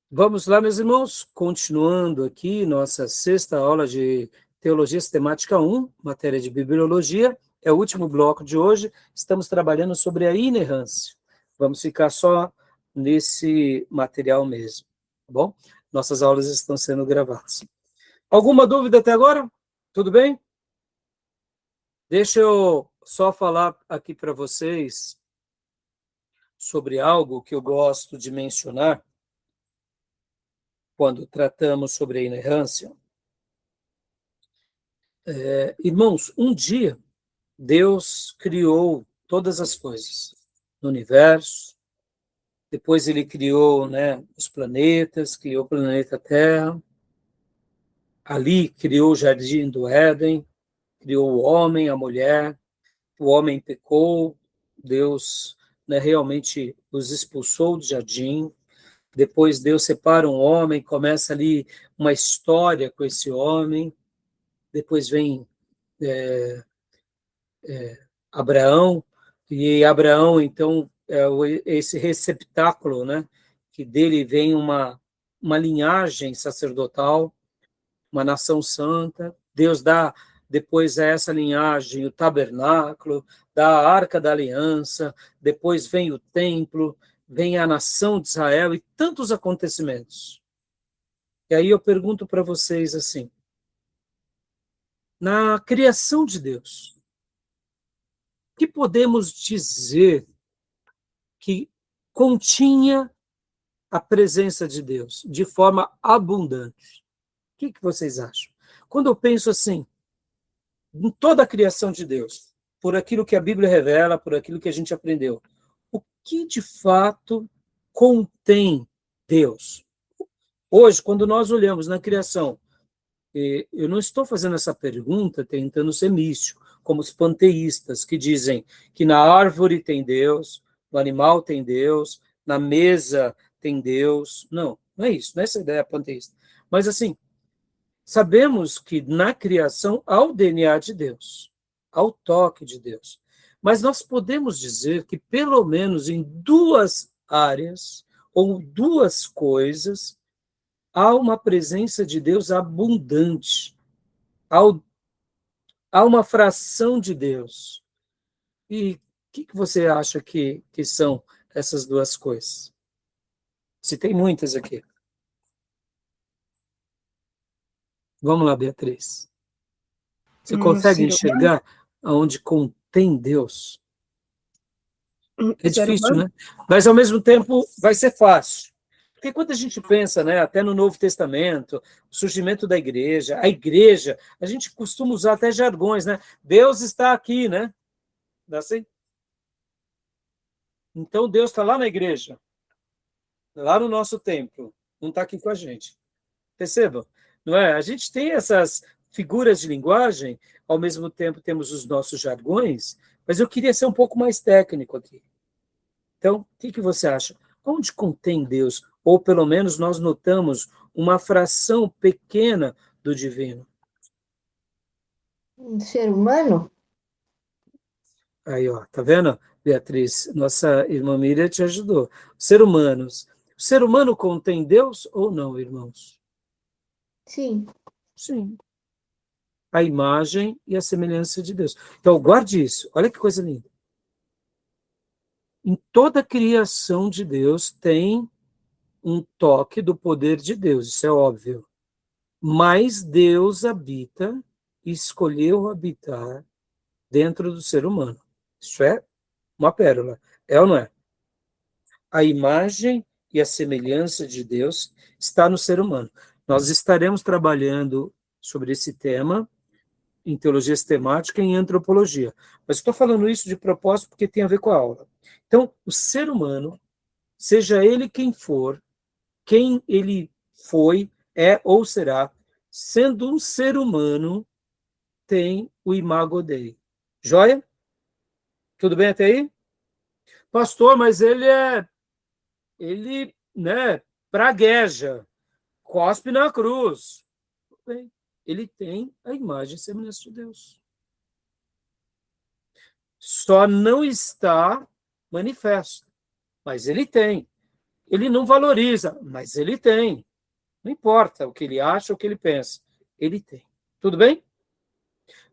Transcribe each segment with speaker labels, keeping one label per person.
Speaker 1: Vamos lá, meus irmãos, continuando aqui nossa sexta aula de Teologia Sistemática 1, matéria de Bibliologia, é o último bloco de hoje, estamos trabalhando sobre a inerrância. Vamos ficar só nesse material mesmo, tá bom? Nossas aulas estão sendo gravadas. Alguma dúvida até agora? Tudo bem? Deixa eu só falar aqui para vocês sobre algo que eu gosto de mencionar quando tratamos sobre a inerrância. Irmãos, um dia Deus criou todas as coisas no universo, depois ele criou, né, os planetas, criou o planeta Terra, ali criou o Jardim do Éden, criou o homem, a mulher, o homem pecou, Deus, né, realmente os expulsou do jardim, depois Deus separa um homem, começa ali uma história com esse homem, depois vem Abraão, e Abraão, então, esse receptáculo, né, que dele vem uma linhagem sacerdotal, uma nação santa. Deus dá depois a essa linhagem o tabernáculo, dá a arca da aliança, depois vem o templo, vem a nação de Israel e tantos acontecimentos. E aí eu pergunto para vocês assim, na criação de Deus, o que podemos dizer que continha a presença de Deus de forma abundante? O que vocês acham? Quando eu penso assim, em toda a criação de Deus, por aquilo que a Bíblia revela, por aquilo que a gente aprendeu, o que de fato contém Deus? Hoje, quando nós olhamos na criação, eu não estou fazendo essa pergunta tentando ser místico, como os panteístas que dizem que na árvore tem Deus, no animal tem Deus, na mesa tem Deus. Não, não é isso, não é essa ideia panteísta. Mas assim, sabemos que na criação há o DNA de Deus, há o toque de Deus. Mas nós podemos dizer que pelo menos em duas áreas ou duas coisas há uma presença de Deus abundante. Há uma fração de Deus. E o que você acha que são essas duas coisas? Se tem muitas aqui. Vamos lá, Beatriz. Você consegue
Speaker 2: Ser humano?
Speaker 1: enxergar aonde contém Deus? É
Speaker 2: Ser
Speaker 1: difícil,
Speaker 2: humano?
Speaker 1: né? Mas, ao mesmo tempo, vai ser fácil. Porque quando a gente pensa, né, até no Novo Testamento, o surgimento da igreja, a gente costuma usar até jargões, né? Deus está aqui, né? Não é assim? Então, Deus está lá na igreja, lá no nosso templo, não está aqui com a gente. Percebam? Não é? A gente tem essas figuras de linguagem, ao mesmo tempo temos os nossos jargões, mas eu queria ser um pouco mais técnico aqui. Então, o que você acha? Onde contém Deus? Ou pelo menos nós notamos uma fração pequena do divino.
Speaker 2: Ser humano?
Speaker 1: Aí, ó, tá vendo, Beatriz? Nossa irmã Miriam te ajudou. Ser humanos. O ser humano contém Deus ou não, irmãos?
Speaker 2: Sim.
Speaker 1: Sim. A imagem e a semelhança de Deus. Então, guarde isso. Olha que coisa linda. Em toda a criação de Deus tem um toque do poder de Deus, isso é óbvio. Mas Deus habita e escolheu habitar dentro do ser humano. Isso é uma pérola. É ou não é? A imagem e a semelhança de Deus está no ser humano. Nós estaremos trabalhando sobre esse tema em teologia sistemática e em antropologia. Mas estou falando isso de propósito porque tem a ver com a aula. Então, o ser humano, seja ele quem ele foi, é ou será, sendo um ser humano, tem o imago Dei. Joia? Tudo bem até aí? Pastor, mas ele, né, pragueja, cospe na cruz. Bem, ele tem a imagem e semelhança de Deus. Só não está manifesto, mas ele tem. Ele não valoriza, mas ele tem. Não importa o que ele acha, o que ele pensa. Ele tem. Tudo bem?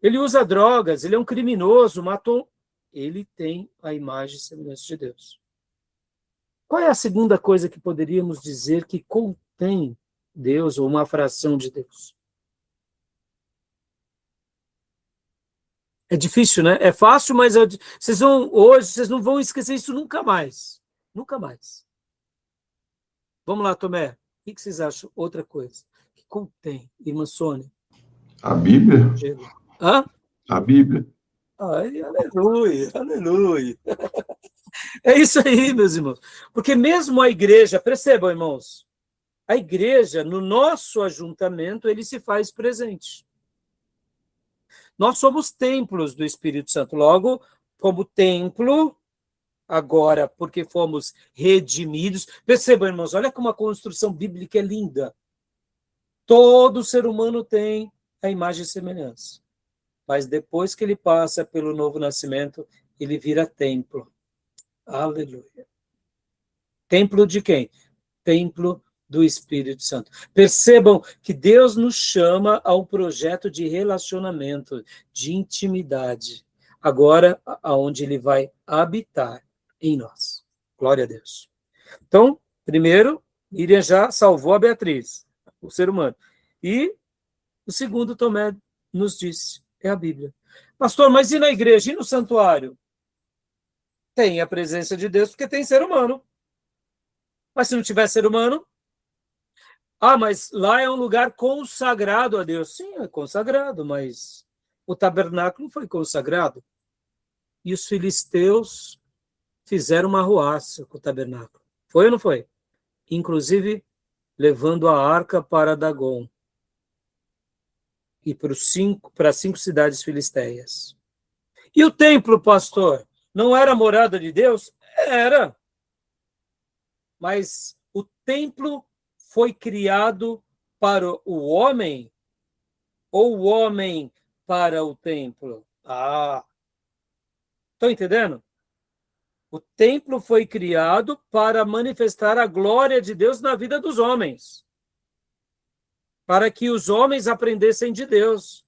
Speaker 1: Ele usa drogas, ele é um criminoso, matou. Ele tem a imagem e semelhança de Deus. Qual é a segunda coisa que poderíamos dizer que contém Deus, ou uma fração de Deus? É difícil, né? É fácil, mas hoje vocês não vão esquecer isso nunca mais. Nunca mais. Vamos lá, Tomé. O que vocês acham? Outra coisa que contém, irmã Sônia?
Speaker 3: A Bíblia?
Speaker 1: Hã?
Speaker 3: A Bíblia.
Speaker 1: Ai, aleluia, aleluia. É isso aí, meus irmãos. Porque mesmo a igreja, percebam, irmãos, a igreja, no nosso ajuntamento, ele se faz presente. Nós somos templos do Espírito Santo. Logo, como templo, agora, porque fomos redimidos. Percebam, irmãos, olha como a construção bíblica é linda. Todo ser humano tem a imagem e semelhança. Mas depois que ele passa pelo novo nascimento, ele vira templo. Aleluia. Templo de quem? Templo do Espírito Santo. Percebam que Deus nos chama a um projeto de relacionamento, de intimidade. Agora, aonde ele vai habitar em nós. Glória a Deus. Então, primeiro, Miriam já salvou a Beatriz, o ser humano. E o segundo, Tomé nos disse, é a Bíblia. Pastor, mas e na igreja? E no santuário? Tem a presença de Deus, porque tem ser humano. Mas se não tiver ser humano... mas lá é um lugar consagrado a Deus. Sim, é consagrado, mas o tabernáculo foi consagrado. E os filisteus fizeram uma arruaça com o tabernáculo. Foi ou não foi? Inclusive, levando a arca para Dagon e para 5 cidades filisteias. E o templo, pastor, não era a morada de Deus? Era. Mas o templo foi criado para o homem ou o homem para o templo? Estão entendendo? O templo foi criado para manifestar a glória de Deus na vida dos homens. Para que os homens aprendessem de Deus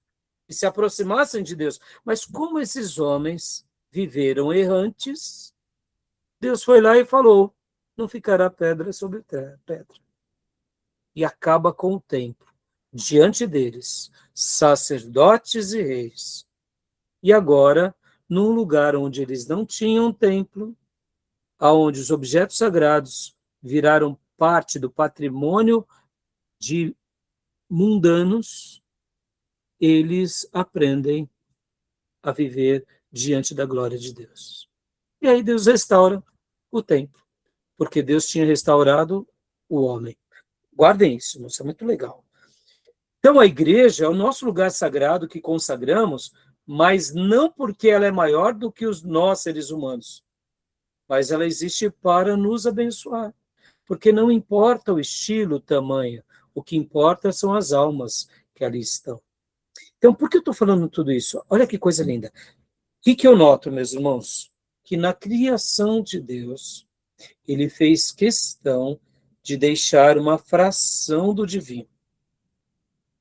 Speaker 1: e se aproximassem de Deus. Mas como esses homens viveram errantes, Deus foi lá e falou, não ficará pedra sobre pedra. E acaba com o templo. Diante deles, sacerdotes e reis. E agora, num lugar onde eles não tinham templo, onde os objetos sagrados viraram parte do patrimônio de mundanos, eles aprendem a viver diante da glória de Deus. E aí Deus restaura o templo, porque Deus tinha restaurado o homem. Guardem isso, isso é muito legal. Então a igreja é o nosso lugar sagrado que consagramos, mas não porque ela é maior do que nós, seres humanos, mas ela existe para nos abençoar. Porque não importa o estilo, o tamanho, o que importa são as almas que ali estão. Então, por que eu estou falando tudo isso? Olha que coisa linda. O que eu noto, meus irmãos? Que na criação de Deus, ele fez questão de deixar uma fração do divino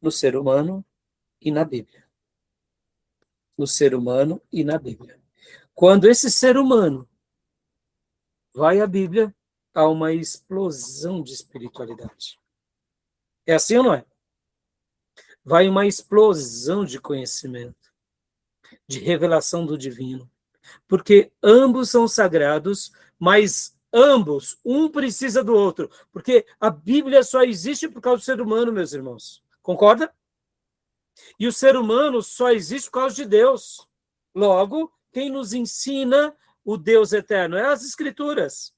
Speaker 1: no ser humano e na Bíblia. No ser humano e na Bíblia. Quando esse ser humano vai à Bíblia, há uma explosão de espiritualidade. É assim ou não é? Vai uma explosão de conhecimento, de revelação do divino. Porque ambos são sagrados, mas ambos, um precisa do outro. Porque a Bíblia só existe por causa do ser humano, meus irmãos. Concorda? E o ser humano só existe por causa de Deus. Logo, quem nos ensina o Deus eterno é as Escrituras.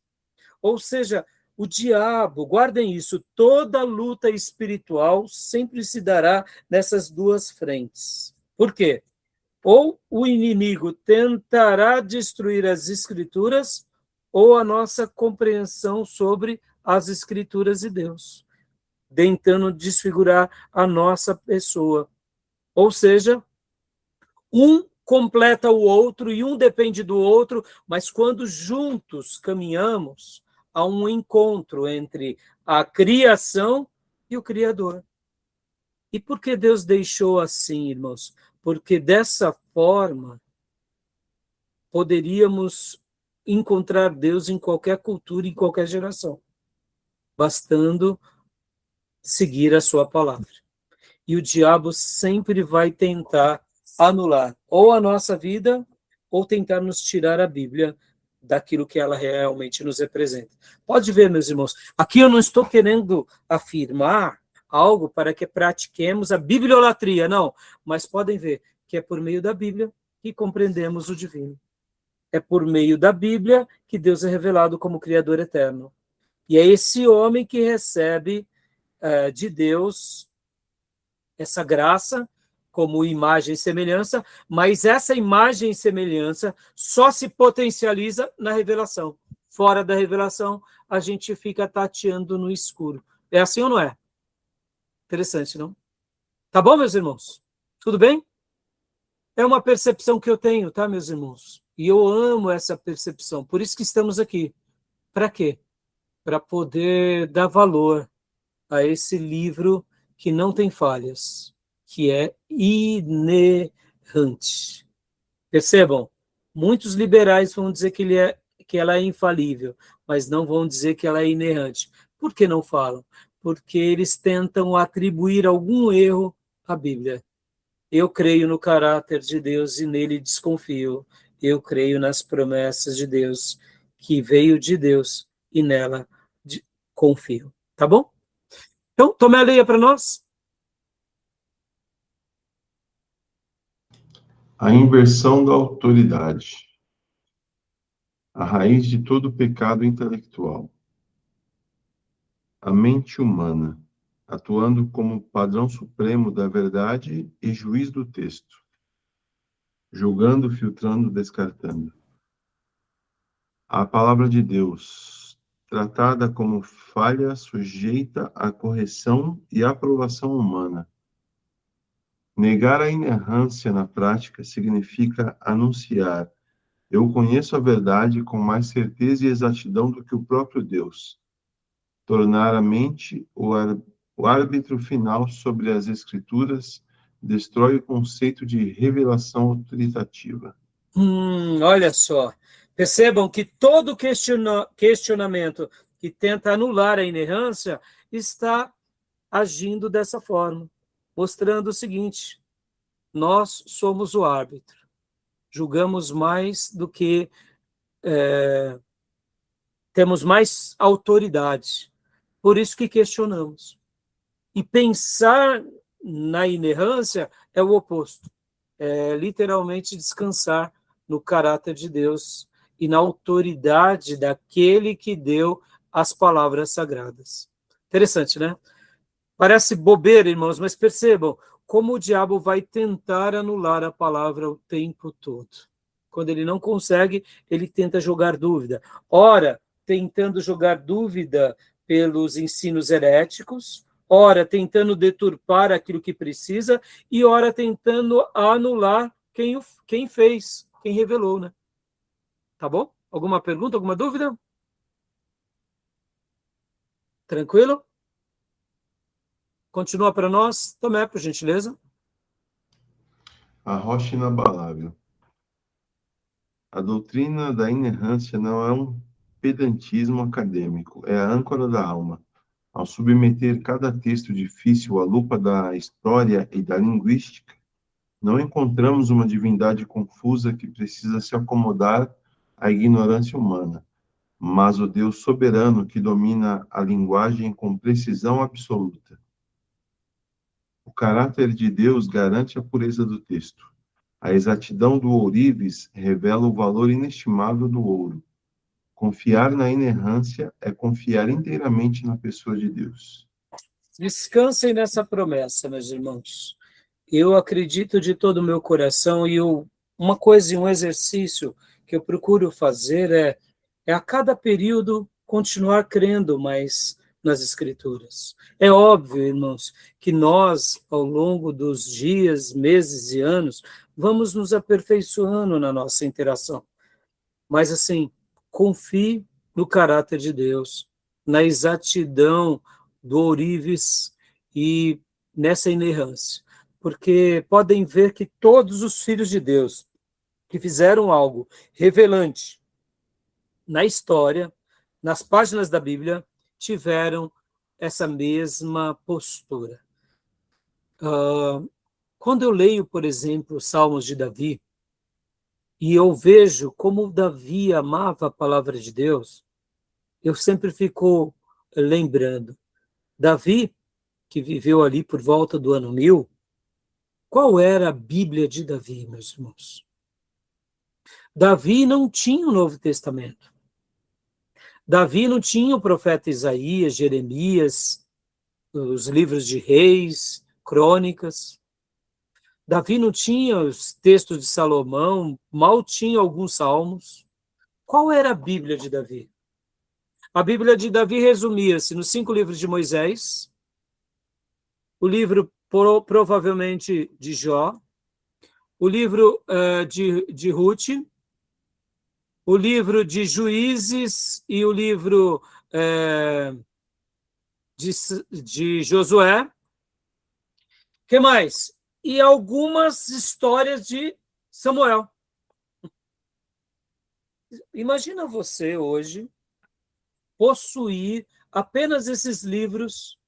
Speaker 1: Ou seja, o diabo, guardem isso, toda luta espiritual sempre se dará nessas duas frentes. Por quê? Ou o inimigo tentará destruir as Escrituras, ou a nossa compreensão sobre as Escrituras e Deus, tentando desfigurar a nossa pessoa. Ou seja, um completa o outro e um depende do outro, mas quando juntos caminhamos, há um encontro entre a criação e o Criador. E por que Deus deixou assim, irmãos? Porque dessa forma poderíamos encontrar Deus em qualquer cultura, em qualquer geração, bastando seguir a sua palavra. E o diabo sempre vai tentar anular ou a nossa vida ou tentar nos tirar a Bíblia daquilo que ela realmente nos representa. Pode ver, meus irmãos, aqui eu não estou querendo afirmar algo para que pratiquemos a bibliolatria, não, mas podem ver que é por meio da Bíblia que compreendemos o divino. É por meio da Bíblia que Deus é revelado como Criador eterno. E é esse homem que recebe de Deus essa graça como imagem e semelhança, mas essa imagem e semelhança só se potencializa na revelação. Fora da revelação, a gente fica tateando no escuro. É assim ou não é? Interessante, não? Tá bom, meus irmãos? Tudo bem? É uma percepção que eu tenho, tá, meus irmãos? E eu amo essa percepção. Por isso que estamos aqui. Para quê? Para poder dar valor a esse livro que não tem falhas, que é inerrante. Percebam, muitos liberais vão dizer que ela é infalível, mas não vão dizer que ela é inerrante. Por que não falam? Porque eles tentam atribuir algum erro à Bíblia. Eu creio no caráter de Deus e nele desconfio. Eu creio nas promessas de Deus, que veio de Deus e nela confio. Tá bom? Então, Tomé, leia para nós.
Speaker 3: A inversão da autoridade. A raiz de todo pecado intelectual. A mente humana, atuando como padrão supremo da verdade e juiz do texto, julgando, filtrando, descartando. A palavra de Deus, tratada como falha, sujeita à correção e aprovação humana. Negar a inerrância na prática significa anunciar: eu conheço a verdade com mais certeza e exatidão do que o próprio Deus. Tornar a mente o árbitro final sobre as Escrituras destrói o conceito de revelação autoritativa.
Speaker 1: Olha só. Percebam que todo questionamento que tenta anular a inerrância está agindo dessa forma, mostrando o seguinte: nós somos o árbitro, julgamos mais do que temos mais autoridade, por isso que questionamos. E pensar na inerrância é o oposto, é literalmente descansar no caráter de Deus e na autoridade daquele que deu as palavras sagradas. Interessante, né? Parece bobeira, irmãos, mas percebam como o diabo vai tentar anular a palavra o tempo todo. Quando ele não consegue, ele tenta jogar dúvida. Ora, tentando jogar dúvida pelos ensinos heréticos, ora, tentando deturpar aquilo que precisa, e ora, tentando anular quem fez, quem revelou, né? Tá bom? Alguma pergunta, alguma dúvida? Tranquilo? Continua para nós, Tomé, por gentileza.
Speaker 3: A rocha inabalável. A doutrina da inerrância não é um pedantismo acadêmico, é a âncora da alma. Ao submeter cada texto difícil à lupa da história e da linguística, não encontramos uma divindade confusa que precisa se acomodar à ignorância humana, mas o Deus soberano que domina a linguagem com precisão absoluta. O caráter de Deus garante a pureza do texto. A exatidão do ourives revela o valor inestimável do ouro. Confiar na inerrância é confiar inteiramente na pessoa de Deus.
Speaker 1: Descansem nessa promessa, meus irmãos. Eu acredito de todo o meu coração e uma coisa e um exercício que eu procuro fazer é a cada período continuar crendo mais nas Escrituras. É óbvio, irmãos, que nós, ao longo dos dias, meses e anos, vamos nos aperfeiçoando na nossa interação. Mas, assim, confie no caráter de Deus, na exatidão do ourives e nessa inerrância. Porque podem ver que todos os filhos de Deus que fizeram algo revelante na história, nas páginas da Bíblia, tiveram essa mesma postura. Quando eu leio, por exemplo, os Salmos de Davi, e eu vejo como Davi amava a palavra de Deus, eu sempre fico lembrando. Davi, que viveu ali por volta do ano 1000, qual era a Bíblia de Davi, meus irmãos? Davi não tinha o Novo Testamento. Davi não tinha o profeta Isaías, Jeremias, os livros de Reis, Crônicas. Davi não tinha os textos de Salomão, mal tinha alguns salmos. Qual era a Bíblia de Davi? A Bíblia de Davi resumia-se nos 5 livros de Moisés, o livro provavelmente de Jó, o livro de Ruth, o livro de Juízes e o livro de Josué. O que mais? E algumas histórias de Samuel. Imagina você hoje possuir apenas esses livros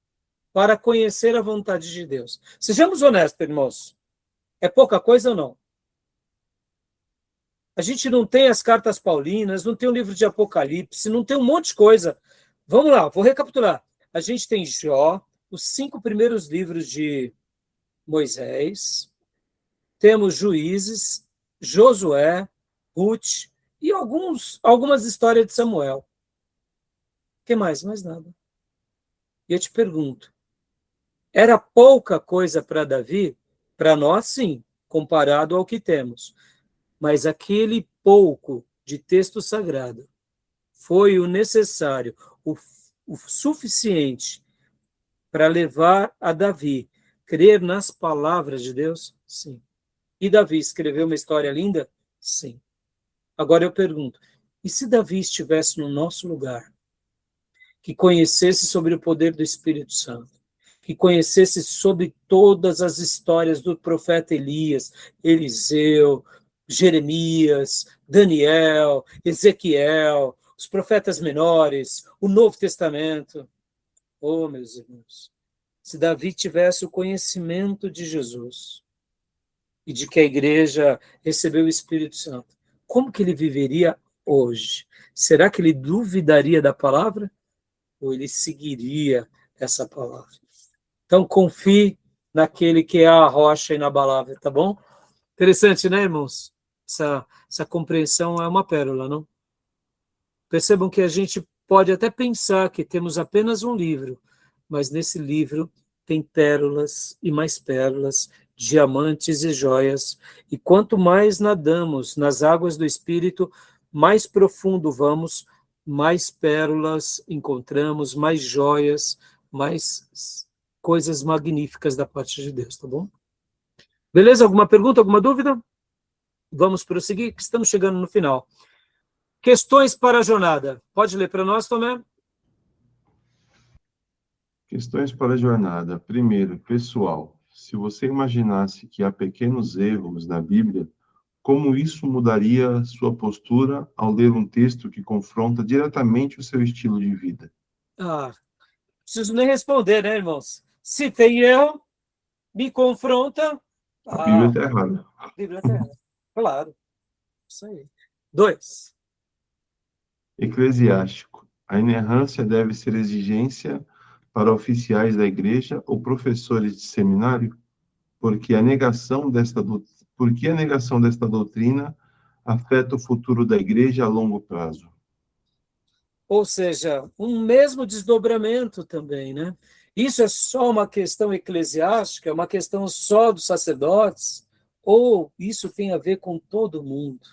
Speaker 1: para conhecer a vontade de Deus. Sejamos honestos, irmãos. É pouca coisa ou não? A gente não tem as cartas paulinas, não tem o livro de Apocalipse, não tem um monte de coisa. Vamos lá, vou recapitular. A gente tem Jó, os 5 primeiros livros de Moisés, temos Juízes, Josué, Ruth e algumas histórias de Samuel. O que mais? Mais nada. E eu te pergunto, era pouca coisa para Davi? Para nós, sim, comparado ao que temos. Mas aquele pouco de texto sagrado foi o necessário, o suficiente para levar a Davi crer nas palavras de Deus? Sim. E Davi escreveu uma história linda? Sim. Agora eu pergunto, e se Davi estivesse no nosso lugar, que conhecesse sobre o poder do Espírito Santo, que conhecesse sobre todas as histórias do profeta Elias, Eliseu, Jeremias, Daniel, Ezequiel, os profetas menores, o Novo Testamento? Oh, meus irmãos, se Davi tivesse o conhecimento de Jesus e de que a igreja recebeu o Espírito Santo, como que ele viveria hoje? Será que ele duvidaria da palavra? Ou ele seguiria essa palavra? Então, confie naquele que é a rocha inabalável, tá bom? Interessante, né, irmãos? Essa compreensão é uma pérola, não? Percebam que a gente pode até pensar que temos apenas um livro, mas nesse livro tem pérolas e mais pérolas, diamantes e joias, e quanto mais nadamos nas águas do Espírito, mais profundo vamos, mais pérolas encontramos, mais joias, mais coisas magníficas da parte de Deus, tá bom? Beleza? Alguma pergunta, alguma dúvida? Vamos prosseguir, que estamos chegando no final. Questões para a jornada. Pode ler para nós, Tomé?
Speaker 3: Questões para a jornada. Primeiro, pessoal, se você imaginasse que há pequenos erros na Bíblia, como isso mudaria sua postura ao ler um texto que confronta diretamente o seu estilo de vida?
Speaker 1: Preciso nem responder, né, irmãos? Se tem erro, me confronta.
Speaker 3: A Bíblia está errada.
Speaker 1: A Bíblia está errada. Claro. Isso aí. 2.
Speaker 3: Eclesiástico. A inerrância deve ser exigência para oficiais da igreja ou professores de seminário? Porque a negação desta doutrina afeta o futuro da igreja a longo prazo.
Speaker 1: Ou seja, um mesmo desdobramento também, né? Isso é só uma questão eclesiástica, é uma questão só dos sacerdotes, ou isso tem a ver com todo mundo?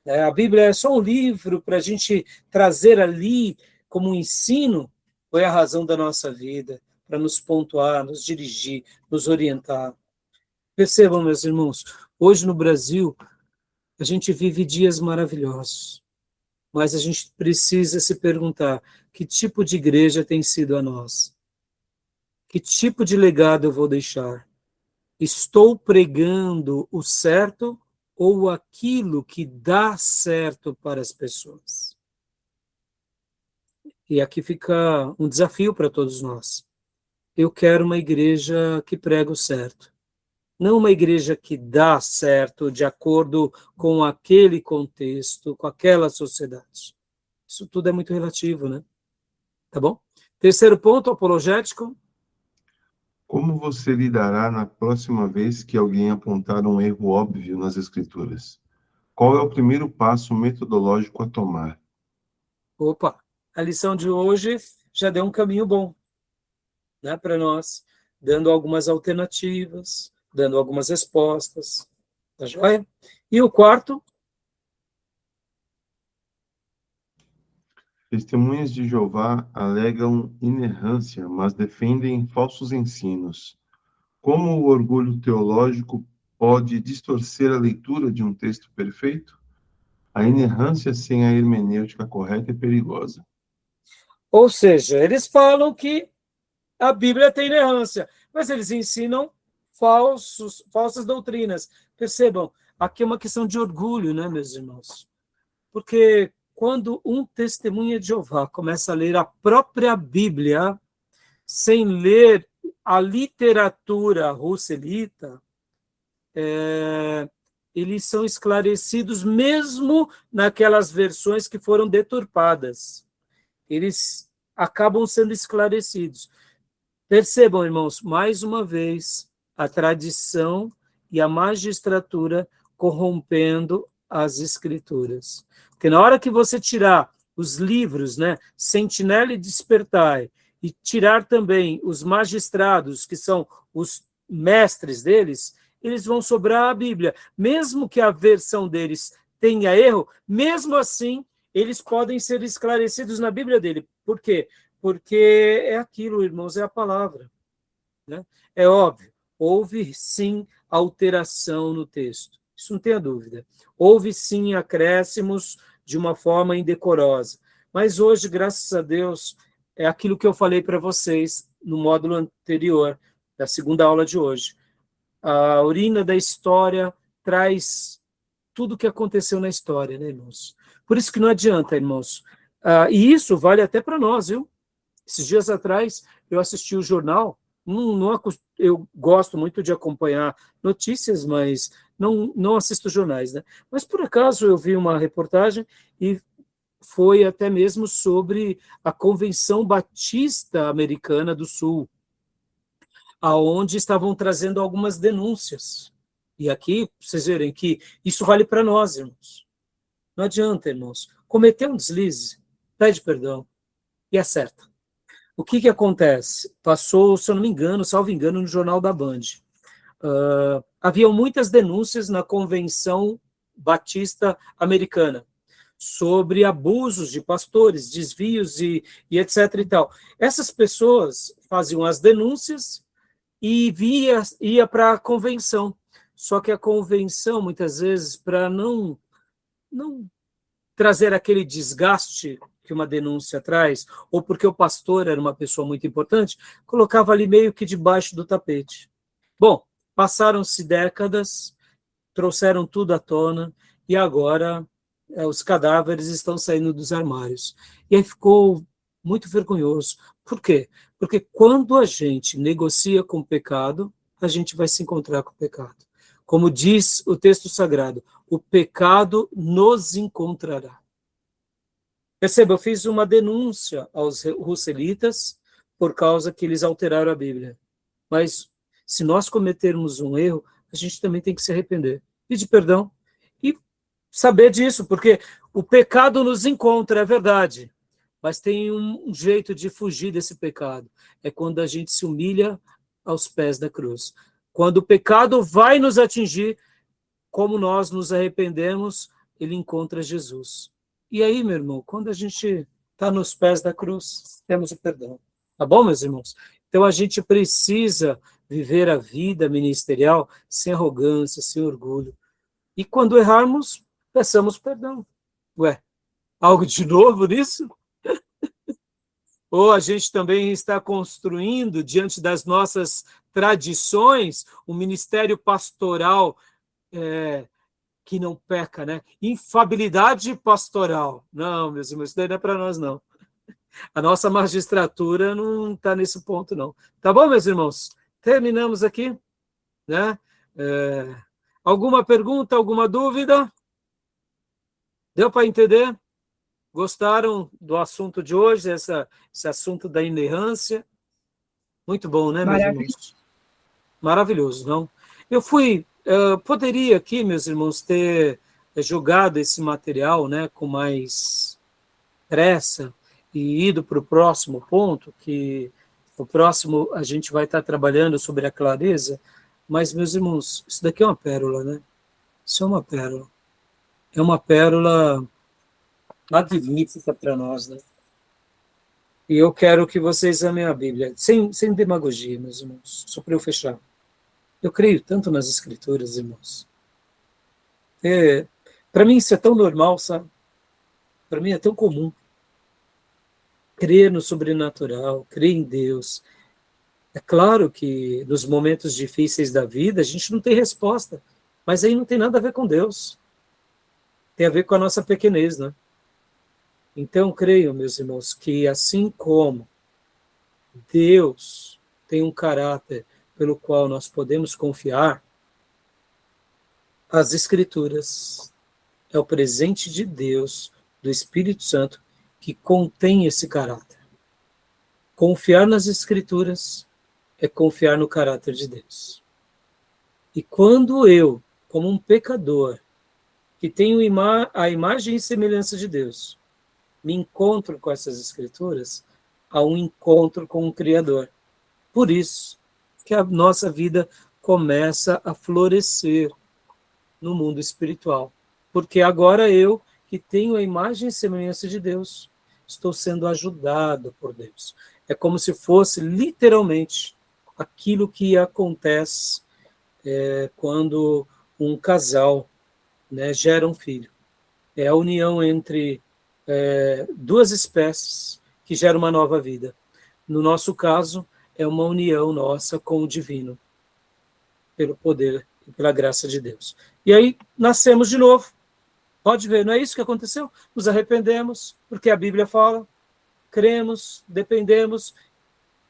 Speaker 1: A Bíblia é só um livro para a gente trazer ali como um ensino, ou é a razão da nossa vida, para nos pontuar, nos dirigir, nos orientar? Percebam, meus irmãos, hoje no Brasil, a gente vive dias maravilhosos, mas a gente precisa se perguntar que tipo de igreja tem sido a nós? Que tipo de legado eu vou deixar? Estou pregando o certo ou aquilo que dá certo para as pessoas? E aqui fica um desafio para todos nós. Eu quero uma igreja que prega o certo, não uma igreja que dá certo de acordo com aquele contexto, com aquela sociedade. Isso tudo é muito relativo, né? Tá bom? Terceiro ponto, apologético.
Speaker 3: Como você lidará na próxima vez que alguém apontar um erro óbvio nas Escrituras? Qual é o primeiro passo metodológico a tomar?
Speaker 1: Opa, a lição de hoje já deu um caminho bom, né, para nós, dando algumas alternativas, dando algumas respostas. Tá joia? E o quarto,
Speaker 3: Testemunhas de Jeová alegam inerrância, mas defendem falsos ensinos. Como o orgulho teológico pode distorcer a leitura de um texto perfeito? A inerrância sem a hermenêutica correta é perigosa.
Speaker 1: ou seja, eles falam que a Bíblia tem inerrância, mas eles ensinam falsas doutrinas. Percebam, aqui é uma questão de orgulho, né, meus irmãos? Porque quando um testemunha de Jeová começa a ler a própria Bíblia, sem ler a literatura russelita, eles são esclarecidos mesmo naquelas versões que foram deturpadas. Eles acabam sendo esclarecidos. Percebam, irmãos, mais uma vez, a tradição e a magistratura corrompendo as escrituras. Porque na hora que você tirar os livros, né, Sentinela e Despertai, e tirar também os magistrados, que são os mestres deles, eles vão sobrar a Bíblia. Mesmo que a versão deles tenha erro, mesmo assim, eles podem ser esclarecidos na Bíblia dele. Por quê? Porque é aquilo, irmãos, é a palavra, né? É óbvio, houve sim alteração no texto, isso não tenha dúvida. Houve sim acréscimos de uma forma indecorosa, mas hoje, graças a Deus, é aquilo que eu falei para vocês no módulo anterior, da segunda aula de hoje. A urina da história traz tudo o que aconteceu na história, né, irmãos? Por isso que não adianta, irmãos. E isso vale até para nós, viu? Esses dias atrás, eu assisti o jornal, eu gosto muito de acompanhar notícias, mas não assisto jornais, né? Mas, por acaso, eu vi uma reportagem e foi até mesmo sobre a Convenção Batista Americana do Sul, aonde estavam trazendo algumas denúncias. E aqui, vocês verem que isso vale para nós, irmãos. Não adianta, irmãos. Cometer um deslize, pede perdão e acerta. O que acontece? Passou, se eu não me engano, salvo engano, no Jornal da Band. Haviam muitas denúncias na Convenção Batista Americana sobre abusos de pastores, desvios e etc. e tal. Essas pessoas faziam as denúncias e ia para a convenção. Só que a convenção, muitas vezes, para não trazer aquele desgaste que uma denúncia traz, ou porque o pastor era uma pessoa muito importante, colocava ali meio que debaixo do tapete. Bom, passaram-se décadas, trouxeram tudo à tona, e agora os cadáveres estão saindo dos armários. E aí ficou muito vergonhoso. Por quê? Porque quando a gente negocia com o pecado, a gente vai se encontrar com o pecado. Como diz o texto sagrado, o pecado nos encontrará. Perceba, eu fiz uma denúncia aos russelitas por causa que eles alteraram a Bíblia. Mas se nós cometermos um erro, a gente também tem que se arrepender, pedir perdão e saber disso, porque o pecado nos encontra, é verdade, mas tem um jeito de fugir desse pecado. É quando a gente se humilha aos pés da cruz. Quando o pecado vai nos atingir, como nós nos arrependemos, ele encontra Jesus. E aí, meu irmão, quando a gente está nos pés da cruz, temos o perdão. Tá bom, meus irmãos? Então, a gente precisa viver a vida ministerial sem arrogância, sem orgulho. E quando errarmos, peçamos perdão. Ué, algo de novo nisso? Ou a gente também está construindo, diante das nossas tradições, um ministério pastoral que não peca, né? Infabilidade pastoral. Não, meus irmãos, isso daí não é para nós, não. A nossa magistratura não está nesse ponto, não. Tá bom, meus irmãos? Terminamos aqui, né? Alguma pergunta, alguma dúvida? Deu para entender? Gostaram do assunto de hoje, esse assunto da inerrância? Muito bom, né, meus irmãos? Maravilhoso, não? Eu poderia aqui, meus irmãos, ter julgado esse material, né, com mais pressa e ido para o próximo ponto, que o próximo a gente vai estar trabalhando sobre a clareza, mas, meus irmãos, isso daqui é uma pérola, né? Isso é uma pérola. É uma pérola magnífica para nós, né? E eu quero que vocês amem a Bíblia, sem demagogia, meus irmãos, só para eu fechar. Eu creio tanto nas Escrituras, irmãos. Para mim isso é tão normal, sabe? Para mim é tão comum. Crer no sobrenatural, crer em Deus. É claro que nos momentos difíceis da vida a gente não tem resposta, mas aí não tem nada a ver com Deus. Tem a ver com a nossa pequenez, né? Então, creio, meus irmãos, que assim como Deus tem um caráter pelo qual nós podemos confiar, as Escrituras é o presente de Deus, do Espírito Santo, que contém esse caráter. Confiar nas Escrituras é confiar no caráter de Deus. E quando eu, como um pecador, que tenho a imagem e semelhança de Deus, me encontro com essas Escrituras, há um encontro com o Criador. Por isso que a nossa vida começa a florescer no mundo espiritual. Porque agora eu, que tenho a imagem e semelhança de Deus, estou sendo ajudado por Deus. É como se fosse literalmente aquilo que acontece quando um casal, né, gera um filho. É a união entre duas espécies que gera uma nova vida. No nosso caso, é uma união nossa com o divino, pelo poder e pela graça de Deus. E aí, nascemos de novo. Pode ver, não é isso que aconteceu? Nos arrependemos, porque a Bíblia fala, cremos, dependemos,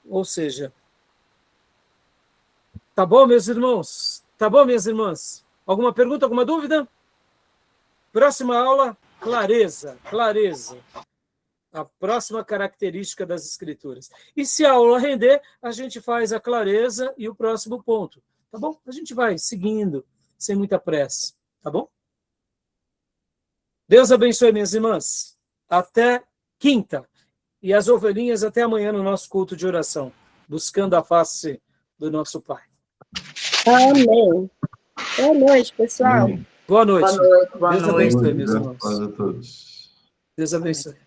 Speaker 1: ou seja, tá bom, meus irmãos? Tá bom, minhas irmãs? Alguma pergunta, alguma dúvida? Próxima aula, clareza, clareza. A próxima característica das Escrituras. E se a aula render, a gente faz a clareza e o próximo ponto. Tá bom? A gente vai seguindo, sem muita pressa. Tá bom? Deus abençoe, minhas irmãs. Até quinta. E as ovelhinhas até amanhã no nosso culto de oração, buscando a face do nosso Pai.
Speaker 4: Amém. Boa noite, pessoal.
Speaker 3: Amém.
Speaker 1: Boa noite.
Speaker 2: Boa noite, boa
Speaker 1: Deus
Speaker 2: noite.
Speaker 1: abençoe, meus
Speaker 3: Graças
Speaker 1: irmãos.
Speaker 3: a todos.
Speaker 1: Deus abençoe.